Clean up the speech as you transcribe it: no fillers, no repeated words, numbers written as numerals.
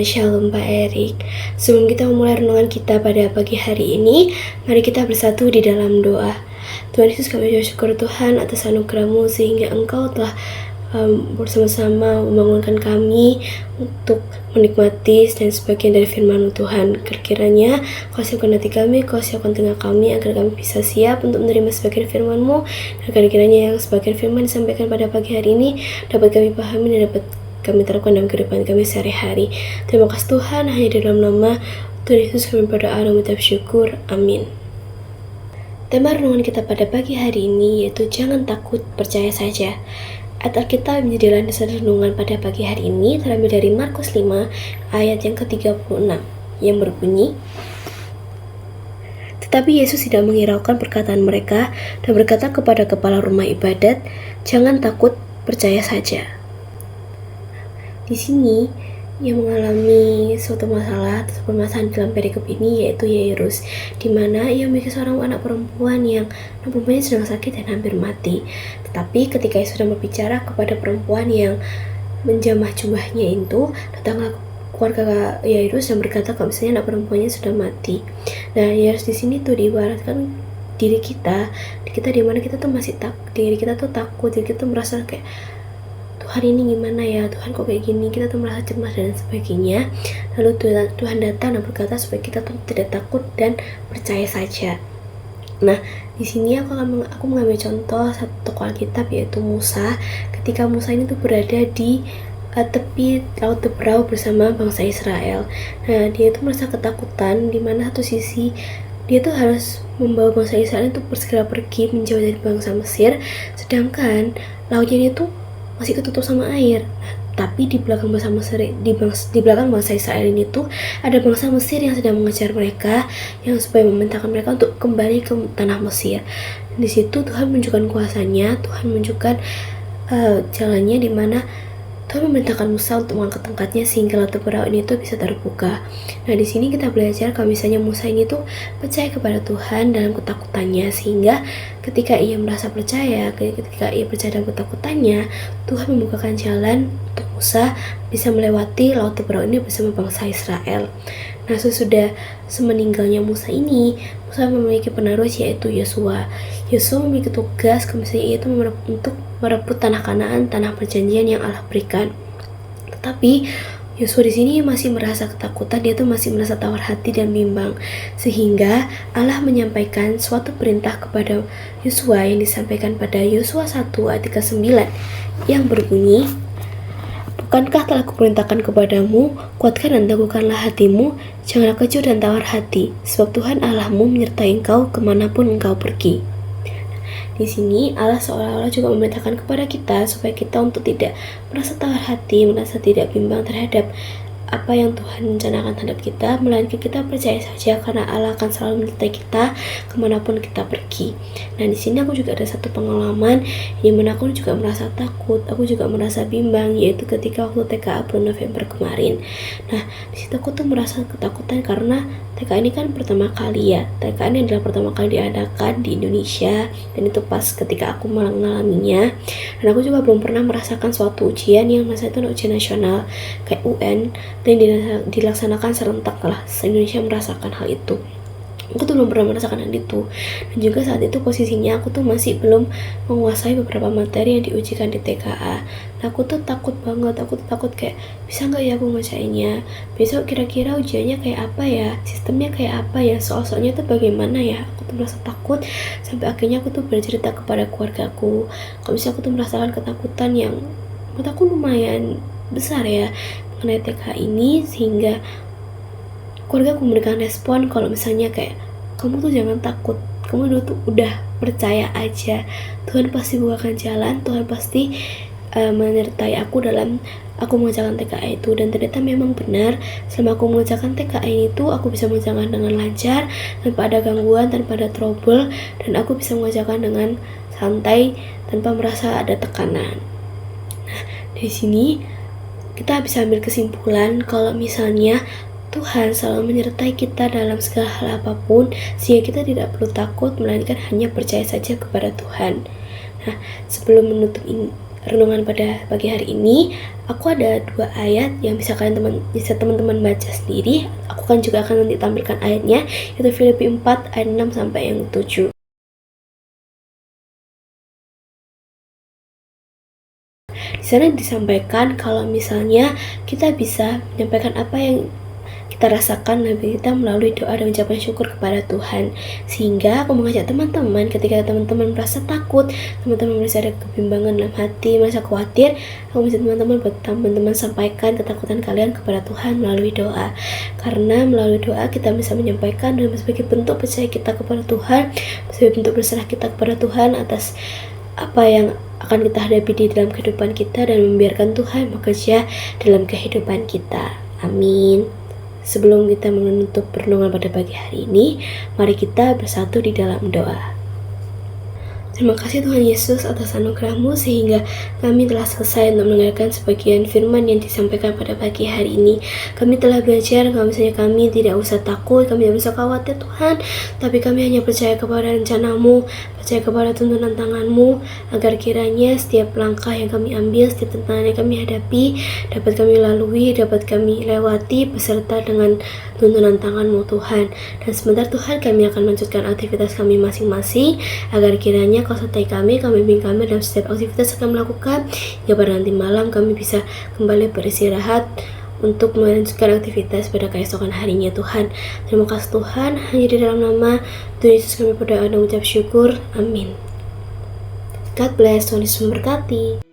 Shalom Pak Erik. Sebelum kita memulai renungan kita pada pagi hari ini, mari kita bersatu di dalam doa. Tuhan Yesus, kami bersyukur Tuhan atas anugerah-Mu sehingga Engkau telah bersama-sama membangunkan kami untuk menikmati dan sebagian dari firman-Mu Tuhan. Kiranya Kau siapkan hati kami, Kau siapkan tengah kami agar kami bisa siap untuk menerima sebagian firman-Mu. Dan kiranya yang sebagian firman disampaikan pada pagi hari ini dapat kami pahami dan dapat kami terapkan dalam kehidupan kami sehari-hari. Terima kasih Tuhan, hanya di dalam nama Tuhan Yesus kami berdoa dan mengucap syukur. Amin. Tema renungan kita pada pagi hari ini yaitu jangan takut, percaya saja. Ayat Alkitab menjadi landasan renungan pada pagi hari ini terambil dari Markus 5 ayat yang ke-36 yang berbunyi, tetapi Yesus tidak menghiraukan perkataan mereka dan berkata kepada kepala rumah ibadat, jangan takut, percaya saja. Di sini yang mengalami suatu masalah atau permasalahan dalam perikop ini yaitu Yairus, di mana ia memiliki seorang anak perempuan yang perempuannya sedang sakit dan hampir mati. Tetapi ketika ia sedang berbicara kepada perempuan yang menjamah jubahnya itu, datanglah keluarga Yairus dan berkata kalau misalnya anak perempuannya sudah mati. Nah, Yairus di sini tuh diibaratkan diri kita di mana kita tuh masih diri kita tuh takut, diri kita tuh merasa kayak Tuhan ini gimana ya, Tuhan kok kayak gini, kita tuh merasa cemas dan sebagainya. Lalu Tuhan datang dan berkata supaya kita tuh tidak takut dan percaya saja. Nah, di sini aku mengambil contoh satu tokoh Alkitab yaitu Musa. Ketika Musa ini tuh berada di tepi laut Teberau bersama bangsa Israel. Nah, dia tuh merasa ketakutan, di mana satu sisi dia tuh harus membawa bangsa Israel itu segera pergi menjauh dari bangsa Mesir, sedangkan lautnya itu masih ketutup sama air. Tapi di belakang bangsa Mesir, di belakang bangsa Israel ini tuh ada bangsa Mesir yang sedang mengejar mereka, yang supaya memerintahkan mereka untuk kembali ke tanah Mesir. Dan di situ Tuhan menunjukkan kuasanya, Tuhan menunjukkan jalannya, di mana Tuhan memerintahkan Musa untuk mengangkat tongkatnya sehingga laut Teberau ini tuh bisa terbuka. Nah, di sini kita belajar kalau misalnya Musa ini tuh percaya kepada Tuhan dalam ketakutannya, sehingga ketika ia merasa percaya, ketika ia percaya dalam ketakutannya, Tuhan membukakan jalan untuk Musa bisa melewati laut Teberau ini bersama bangsa Israel. Nah, sesudah semeninggalnya Musa ini, Musa memiliki penerus yaitu Yosua. Yosua memiliki tugas misalnya itu untuk merebut tanah Kanaan, tanah perjanjian yang Allah berikan. Tetapi Yosua di sini masih merasa ketakutan, dia tuh masih merasa tawar hati dan bimbang, sehingga Allah menyampaikan suatu perintah kepada Yosua yang disampaikan pada Yosua 1 ayat 39 yang berbunyi, bukankah telah kuperintahkan kepadamu, kuatkan dan teguhkanlah hatimu, janganlah kecut dan tawar hati, sebab Tuhan Allahmu menyertai engkau kemanapun engkau pergi. Di sini Allah seolah-olah juga memerintahkan kepada kita supaya kita untuk tidak merasa tawar hati, merasa tidak bimbang terhadap apa yang Tuhan rencanakan terhadap kita, melainkan kita percaya saja karena Allah akan selalu menyertai kita kemanapun kita pergi. Nah, di sini aku juga ada satu pengalaman yang mana aku juga merasa takut, aku juga merasa bimbang, yaitu ketika waktu TKA bulan November kemarin. Nah, di situ aku tuh merasa ketakutan karena TKA ini kan pertama kali ya. TKA ini adalah pertama kali diadakan di Indonesia, dan itu pas ketika aku mengalaminya. Dan aku juga belum pernah merasakan suatu ujian yang masa itu ujian nasional kayak UN dan dilaksanakan serentak lah, se-Indonesia merasakan hal itu. Aku tuh belum pernah merasakan hal itu, dan juga saat itu posisinya aku tuh masih belum menguasai beberapa materi yang diujikan di TKA. Nah, aku tuh takut banget, aku tuh takut kayak bisa nggak ya aku ngerjainnya, besok kira-kira ujiannya kayak apa ya, sistemnya kayak apa ya, soal-soalnya tuh bagaimana ya. Aku tuh merasa takut sampai akhirnya aku tuh bercerita kepada keluargaku kalau misalnya aku tuh merasakan ketakutan yang menurut aku lumayan besar ya mengenai TKA ini, sehingga keluarga aku memberikan respon kalau misalnya kayak kamu tuh jangan takut, kamu dulu tuh udah percaya aja, Tuhan pasti bukakan jalan, Tuhan pasti menyertai aku dalam aku mengerjakan TKA itu. Dan ternyata memang benar, selama aku mengerjakan TKA itu aku bisa mengerjakan dengan lancar, tanpa ada gangguan, tanpa ada trouble, dan aku bisa mengerjakan dengan santai tanpa merasa ada tekanan. Nah, di sini kita bisa ambil kesimpulan kalau misalnya Tuhan selalu menyertai kita dalam segala hal apapun, sehingga kita tidak perlu takut, melainkan hanya percaya saja kepada Tuhan. Nah, sebelum menutup renungan pada pagi hari ini, aku ada 2 ayat yang bisa teman-teman baca sendiri. Aku kan juga akan nanti tampilkan ayatnya, yaitu Filipi 4 ayat 6 sampai yang 7. Di sana disampaikan kalau misalnya kita bisa menyampaikan apa yang kita rasakan Nabi kita melalui doa dan ucapan syukur kepada Tuhan. Sehingga aku mengajak teman-teman, ketika teman-teman merasa takut, teman-teman merasa ada kebimbangan dalam hati, merasa khawatir, aku mengajak teman-teman buat teman-teman sampaikan ketakutan kalian kepada Tuhan melalui doa. Karena melalui doa kita bisa menyampaikan dan sebagai bentuk percaya kita kepada Tuhan, sebagai bentuk berserah kita kepada Tuhan atas apa yang akan kita hadapi di dalam kehidupan kita, dan membiarkan Tuhan bekerja dalam kehidupan kita. Amin. Sebelum kita menutup renungan pada pagi hari ini, mari kita bersatu di dalam doa. Terima kasih Tuhan Yesus atas anugerah-Mu sehingga kami telah selesai untuk mendengarkan sebagian firman yang disampaikan pada pagi hari ini. Kami telah belajar kalau misalnya kami tidak usah takut, kami tidak usah khawatir Tuhan, tapi kami hanya percaya kepada rencana-Mu, percaya kepada tuntunan tangan-Mu, agar kiranya setiap langkah yang kami ambil, setiap tantangan yang kami hadapi, dapat kami lalui, dapat kami lewati beserta dengan tuntunan tangan-Mu Tuhan. Dan sebentar Tuhan, kami akan melanjutkan aktivitas kami masing-masing, agar kiranya Kau sertai kami bimbing kami dalam setiap aktivitas yang kami lakukan, hingga pada nanti malam kami bisa kembali beristirahat untuk melanjutkan aktivitas pada keesokan harinya Tuhan. Terima kasih Tuhan, hanya di dalam nama Tuhan Yesus kami berdoa dan mengucap syukur. Amin. God bless, Tuhan Yesus memberkati.